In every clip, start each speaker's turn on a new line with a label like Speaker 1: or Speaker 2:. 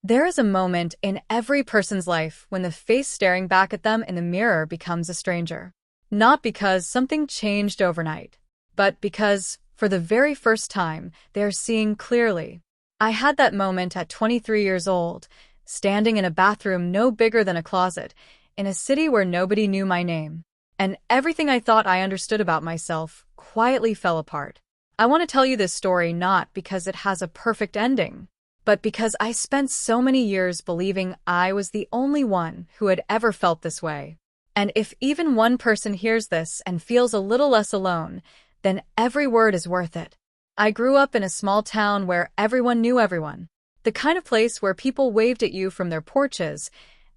Speaker 1: There is a moment in every person's life when the face staring back at them in the mirror becomes a stranger. Not because something changed overnight, but because, for the very first time, they're seeing clearly. I had that moment at 23 years old, standing in a bathroom no bigger than a closet, in a city where nobody knew my name. And everything I thought I understood about myself quietly fell apart. I want to tell you this story not because it has a perfect ending, but because I spent so many years believing I was the only one who had ever felt this way. And if even one person hears this and feels a little less alone, then every word is worth it. I grew up in a small town where everyone knew everyone. The kind of place where people waved at you from their porches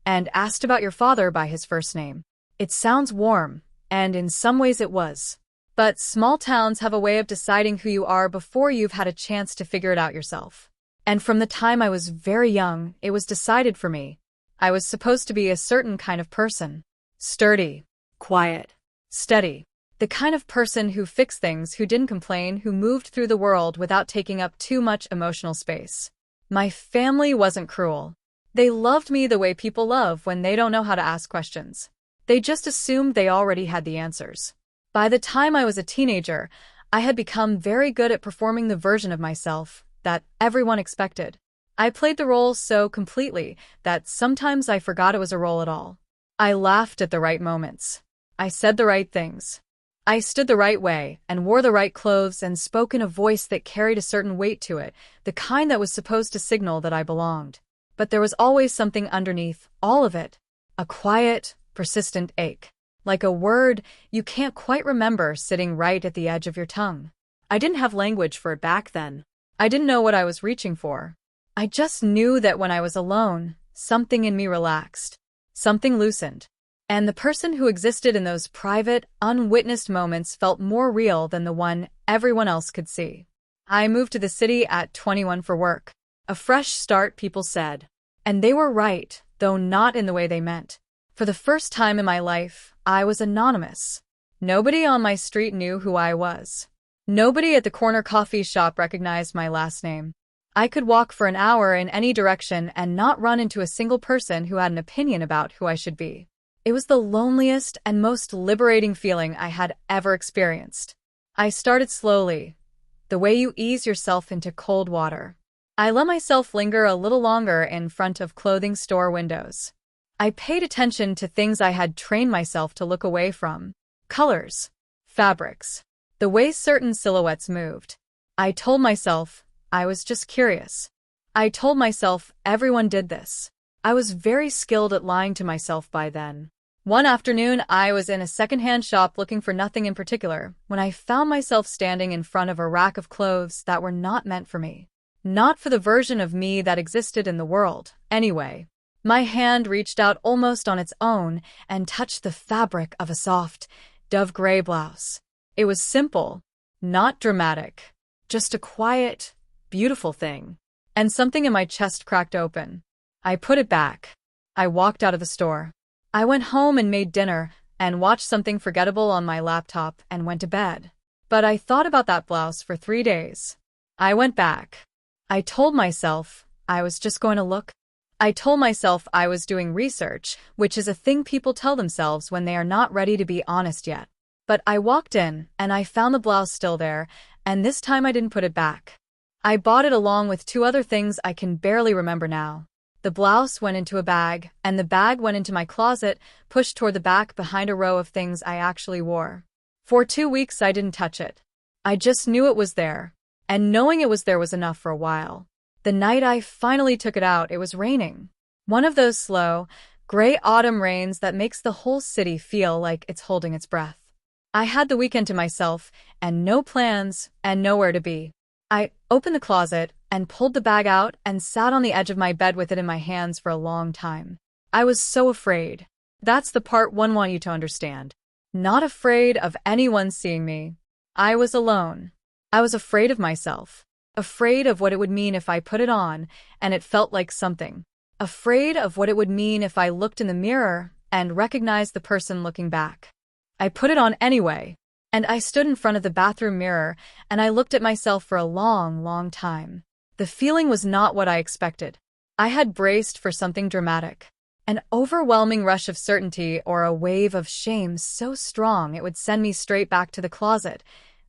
Speaker 1: and asked about your father by his first name. It sounds warm, and in some ways it was. But small towns have a way of deciding who you are before you've had a chance to figure it out yourself. And from the time I was very young, it was decided for me. I was supposed to be a certain kind of person. Sturdy, quiet, steady. The kind of person who fixed things, who didn't complain, who moved through the world without taking up too much emotional space. My family wasn't cruel. They loved me the way people love when they don't know how to ask questions. They just assumed they already had the answers. By the time I was a teenager, I had become very good at performing the version of myself that everyone expected. I played the role so completely that sometimes I forgot it was a role at all. I laughed at the right moments. I said the right things. I stood the right way and wore the right clothes and spoke in a voice that carried a certain weight to it, the kind that was supposed to signal that I belonged. But there was always something underneath all of it, a quiet, persistent ache, like a word you can't quite remember sitting right at the edge of your tongue. I didn't have language for it back then. I didn't know what I was reaching for. I just knew that when I was alone, something in me relaxed, something loosened. And the person who existed in those private, unwitnessed moments felt more real than the one everyone else could see. I moved to the city at 21 for work. A fresh start, people said. And they were right, though not in the way they meant. For the first time in my life, I was anonymous. Nobody on my street knew who I was. Nobody at the corner coffee shop recognized my last name. I could walk for an hour in any direction and not run into a single person who had an opinion about who I should be. It was the loneliest and most liberating feeling I had ever experienced. I started slowly, the way you ease yourself into cold water. I let myself linger a little longer in front of clothing store windows. I paid attention to things I had trained myself to look away from. Colors, fabrics, the way certain silhouettes moved. I told myself I was just curious. I told myself everyone did this. I was very skilled at lying to myself by then. One afternoon, I was in a secondhand shop looking for nothing in particular when I found myself standing in front of a rack of clothes that were not meant for me. Not for the version of me that existed in the world, anyway. My hand reached out almost on its own and touched the fabric of a soft, dove gray blouse. It was simple, not dramatic, just a quiet, beautiful thing. And something in my chest cracked open. I put it back. I walked out of the store. I went home and made dinner and watched something forgettable on my laptop and went to bed. But I thought about that blouse for 3 days. I went back. I told myself I was just going to look. I told myself I was doing research, which is a thing people tell themselves when they are not ready to be honest yet. But I walked in and I found the blouse still there, and this time I didn't put it back. I bought it along with 2 other things I can barely remember now. The blouse went into a bag, and the bag went into my closet, pushed toward the back behind a row of things I actually wore. For 2 weeks I didn't touch it. I just knew it was there, and knowing it was there was enough for a while. The night I finally took it out, it was raining. One of those slow, gray autumn rains that makes the whole city feel like it's holding its breath. I had the weekend to myself, and no plans, and nowhere to be. I opened the closet and pulled the bag out and sat on the edge of my bed with it in my hands for a long time. I was so afraid. That's the part one want you to understand. Not afraid of anyone seeing me. I was alone. I was afraid of myself. Afraid of what it would mean if I put it on and it felt like something. Afraid of what it would mean if I looked in the mirror and recognized the person looking back. I put it on anyway. And I stood in front of the bathroom mirror, and I looked at myself for a long, long time. The feeling was not what I expected. I had braced for something dramatic. An overwhelming rush of certainty or a wave of shame so strong it would send me straight back to the closet,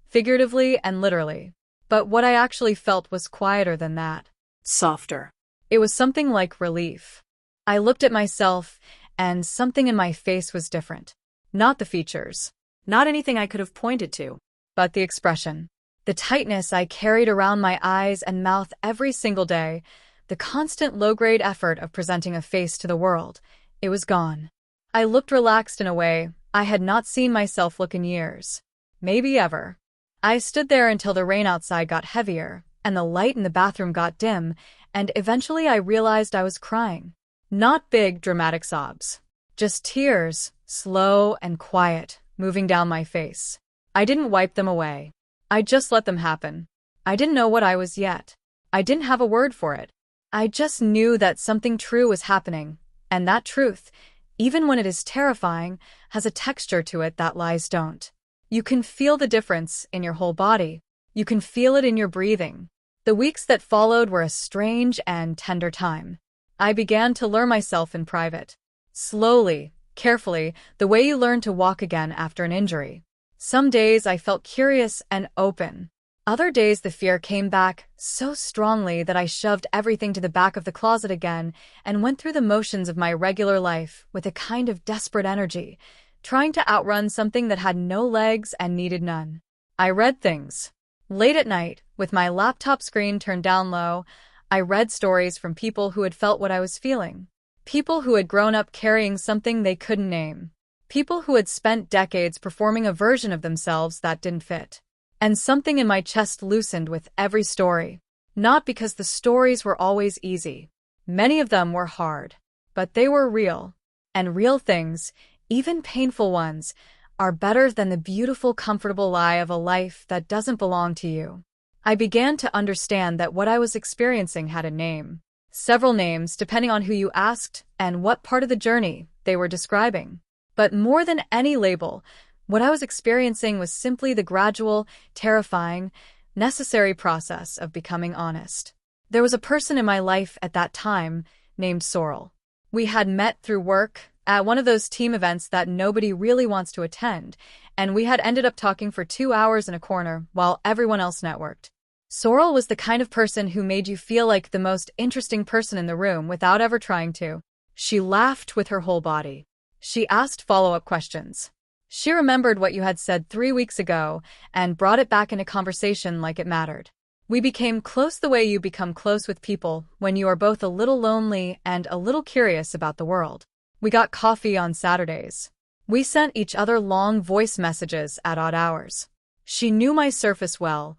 Speaker 1: figuratively and literally. But what I actually felt was quieter than that.
Speaker 2: Softer.
Speaker 1: It was something like relief. I looked at myself, and something in my face was different. Not the features,
Speaker 2: Not anything I could have pointed to.
Speaker 1: but the expression. The tightness I carried around my eyes and mouth every single day, the constant low-grade effort of presenting a face to the world, it was gone. I looked relaxed in a way I had not seen myself look in years. Maybe ever. I stood there until the rain outside got heavier, and the light in the bathroom got dim, and eventually I realized I was crying. Not big, dramatic sobs. Just tears, slow and quiet, moving down my face. I didn't wipe them away. I just let them happen. I didn't know what I was yet. I didn't have a word for it. I just knew that something true was happening, and that truth, even when it is terrifying, has a texture to it that lies don't. You can feel the difference in your whole body. You can feel it in your breathing. The weeks that followed were a strange and tender time. I began to learn myself in private. Slowly, carefully, the way you learn to walk again after an injury. Some days I felt curious and open. Other days the fear came back so strongly that I shoved everything to the back of the closet again and went through the motions of my regular life with a kind of desperate energy, trying to outrun something that had no legs and needed none. I read things. Late at night, with my laptop screen turned down low, I read stories from people who had felt what I was feeling. People who had grown up carrying something they couldn't name. People who had spent decades performing a version of themselves that didn't fit. And something in my chest loosened with every story. Not because the stories were always easy. Many of them were hard. But they were real. And real things, even painful ones, are better than the beautiful, comfortable lie of a life that doesn't belong to you. I began to understand that what I was experiencing had a name. Several names, depending on who you asked and what part of the journey they were describing. But more than any label, what I was experiencing was simply the gradual, terrifying, necessary process of becoming honest. There was a person in my life at that time named Sorrel. We had met through work at one of those team events that nobody really wants to attend, and we had ended up talking for 2 hours in a corner while everyone else networked. Sorrel was the kind of person who made you feel like the most interesting person in the room without ever trying to. She laughed with her whole body. She asked follow-up questions. She remembered what you had said 3 weeks ago and brought it back into conversation like it mattered. We became close the way you become close with people when you are both a little lonely and a little curious about the world. We got coffee on Saturdays. We sent each other long voice messages at odd hours. She knew my surface well,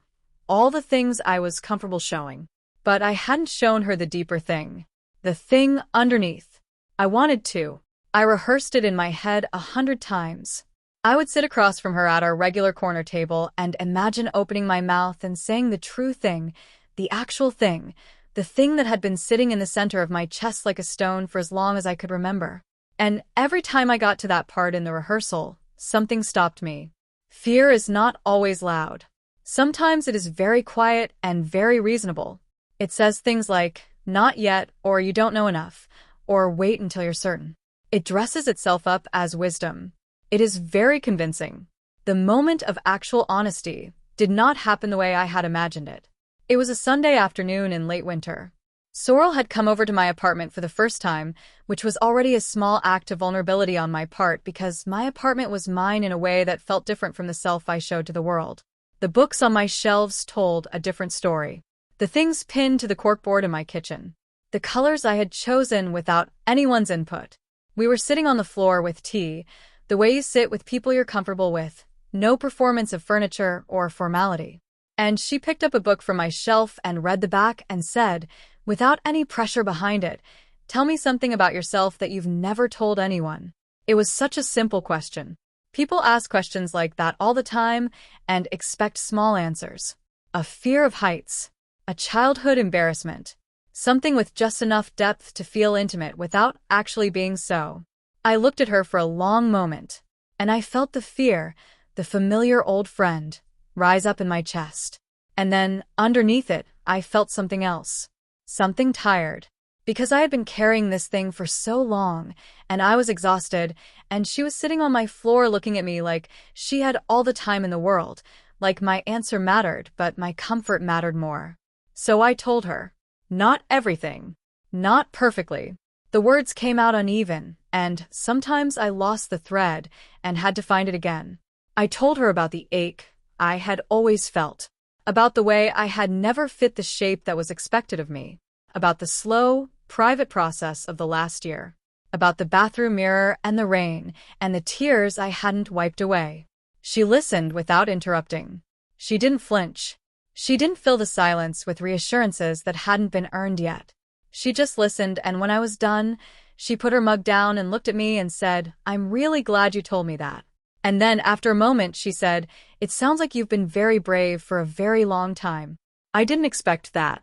Speaker 1: all the things I was comfortable showing. But I hadn't shown her the deeper thing. The thing underneath. I wanted to. I rehearsed it in my head 100 times. I would sit across from her at our regular corner table and imagine opening my mouth and saying the true thing, the actual thing, the thing that had been sitting in the center of my chest like a stone for as long as I could remember. And every time I got to that part in the rehearsal, something stopped me. Fear is not always loud. Sometimes it is very quiet and very reasonable. It says things like, not yet, or you don't know enough, or wait until you're certain. It dresses itself up as wisdom. It is very convincing. The moment of actual honesty did not happen the way I had imagined it. It was a Sunday afternoon in late winter. Sorrel had come over to my apartment for the first time, which was already a small act of vulnerability on my part because my apartment was mine in a way that felt different from the self I showed to the world. The books on my shelves told a different story. The things pinned to the corkboard in my kitchen. The colors I had chosen without anyone's input. We were sitting on the floor with tea, the way you sit with people you're comfortable with, no performance of furniture or formality. And she picked up a book from my shelf and read the back and said, without any pressure behind it, tell me something about yourself that you've never told anyone. It was such a simple question. People ask questions like that all the time and expect small answers. A fear of heights. A childhood embarrassment. Something with just enough depth to feel intimate without actually being so. I looked at her for a long moment, and I felt the fear, the familiar old friend, rise up in my chest. And then, underneath it, I felt something else. Something tired. Because I had been carrying this thing for so long, and I was exhausted, and she was sitting on my floor looking at me like she had all the time in the world, like my answer mattered, but my comfort mattered more. So I told her. Not everything. Not perfectly. The words came out uneven, and sometimes I lost the thread and had to find it again. I told her about the ache I had always felt, about the way I had never fit the shape that was expected of me, about the slow, private process of the last year, about the bathroom mirror and the rain and the tears I hadn't wiped away. She listened without interrupting. She didn't flinch. She didn't fill the silence with reassurances that hadn't been earned yet. She just listened, and when I was done, she put her mug down and looked at me and said, "I'm really glad you told me that." And then, after a moment, she said, "It sounds like you've been very brave for a very long time." I didn't expect that.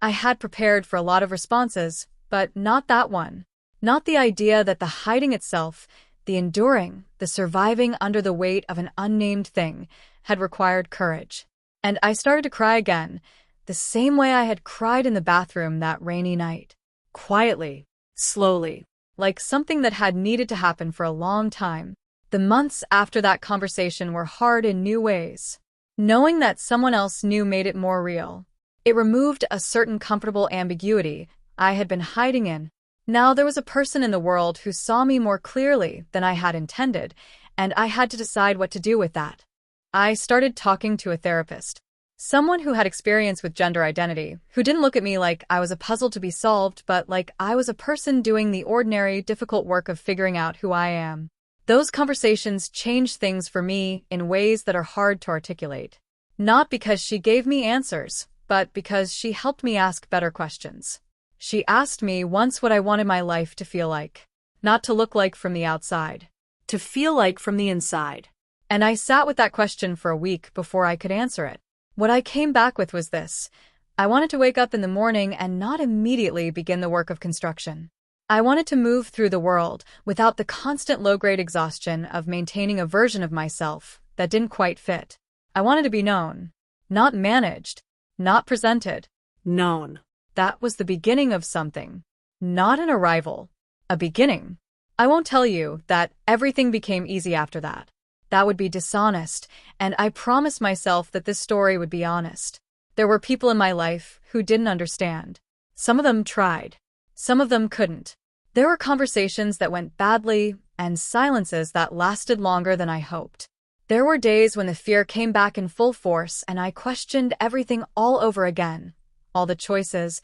Speaker 1: I had prepared for a lot of responses, but not that one. Not the idea that the hiding itself, the enduring, the surviving under the weight of an unnamed thing, had required courage. And I started to cry again, the same way I had cried in the bathroom that rainy night. Quietly, slowly, like something that had needed to happen for a long time. The months after that conversation were hard in new ways. Knowing that someone else knew made it more real. It removed a certain comfortable ambiguity I had been hiding in. Now there was a person in the world who saw me more clearly than I had intended, and I had to decide what to do with that. I started talking to a therapist. Someone who had experience with gender identity, who didn't look at me like I was a puzzle to be solved, but like I was a person doing the ordinary, difficult work of figuring out who I am. Those conversations changed things for me in ways that are hard to articulate. Not because she gave me answers, but because she helped me ask better questions. She asked me once what I wanted my life to feel like. Not to look like from the outside.
Speaker 2: To feel like from the inside.
Speaker 1: And I sat with that question for a week before I could answer it. What I came back with was this. I wanted to wake up in the morning and not immediately begin the work of construction. I wanted to move through the world without the constant low-grade exhaustion of maintaining a version of myself that didn't quite fit. I wanted to be known. Not managed. Not presented.
Speaker 2: Known.
Speaker 1: That was the beginning of something. Not an arrival. A beginning. I won't tell you that everything became easy after that. That would be dishonest, and I promised myself that this story would be honest. There were people in my life who didn't understand. Some of them tried. Some of them couldn't. There were conversations that went badly, and silences that lasted longer than I hoped. There were days when the fear came back in full force and I questioned everything all over again. All the choices,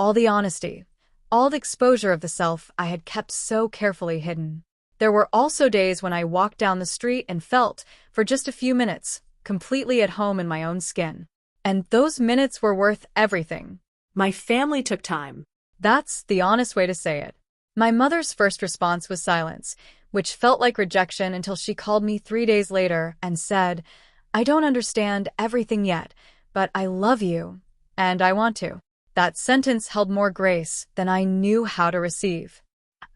Speaker 1: all the honesty, all the exposure of the self I had kept so carefully hidden. There were also days when I walked down the street and felt, for just a few minutes, completely at home in my own skin. And those minutes were worth everything.
Speaker 2: My family took time.
Speaker 1: That's the honest way to say it. My mother's first response was silence, which felt like rejection until she called me 3 days later and said, "I don't understand everything yet, but I love you, and I want to." That sentence held more grace than I knew how to receive.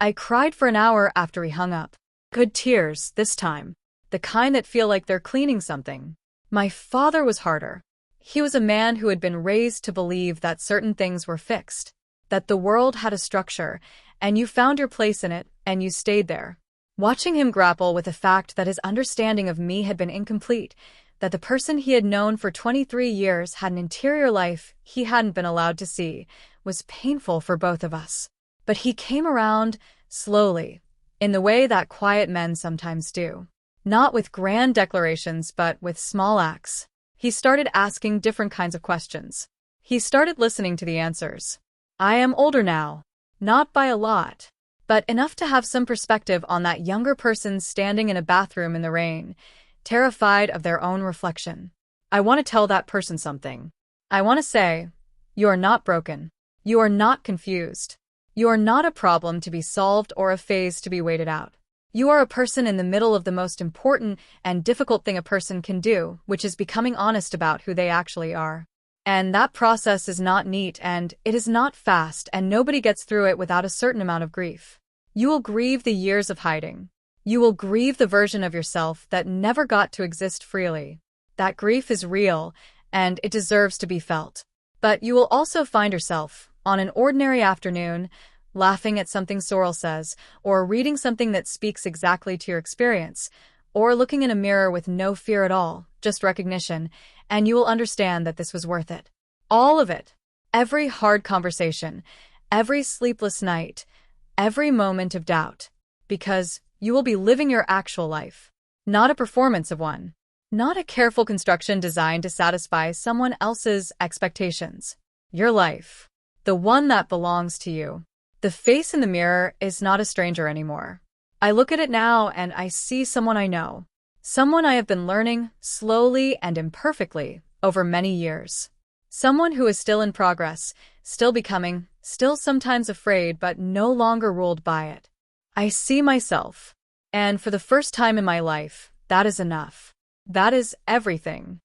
Speaker 1: I cried for an hour after we hung up. Good tears, this time. The kind that feel like they're cleaning something. My father was harder. He was a man who had been raised to believe that certain things were fixed, that the world had a structure, and you found your place in it, and you stayed there. Watching him grapple with the fact that his understanding of me had been incomplete, that the person he had known for 23 years had an interior life he hadn't been allowed to see, was painful for both of us. But he came around, slowly, in the way that quiet men sometimes do. Not with grand declarations, but with small acts. He started asking different kinds of questions. He started listening to the answers. I am older now. Not by a lot, but enough to have some perspective on that younger person standing in a bathroom in the rain, terrified of their own reflection. I want to tell that person something. I want to say, you are not broken. You are not confused. You are not a problem to be solved or a phase to be waited out. You are a person in the middle of the most important and difficult thing a person can do, which is becoming honest about who they actually are. And that process is not neat, and it is not fast, and nobody gets through it without a certain amount of grief. You will grieve the years of hiding. You will grieve the version of yourself that never got to exist freely. That grief is real, and it deserves to be felt. But you will also find yourself, On an ordinary afternoon, laughing at something Sorrel says, or reading something that speaks exactly to your experience, or looking in a mirror with no fear at all, just recognition, and you will understand that this was worth it. All of it. Every hard conversation, every sleepless night, every moment of doubt. Because you will be living your actual life, not a performance of one. Not a careful construction designed to satisfy someone else's expectations. Your life. The one that belongs to you. The face in the mirror is not a stranger anymore. I look at it now and I see someone I know. Someone I have been learning, slowly and imperfectly, over many years. Someone who is still in progress, still becoming, still sometimes afraid but no longer ruled by it. I see myself. And for the first time in my life, that is enough. That is everything.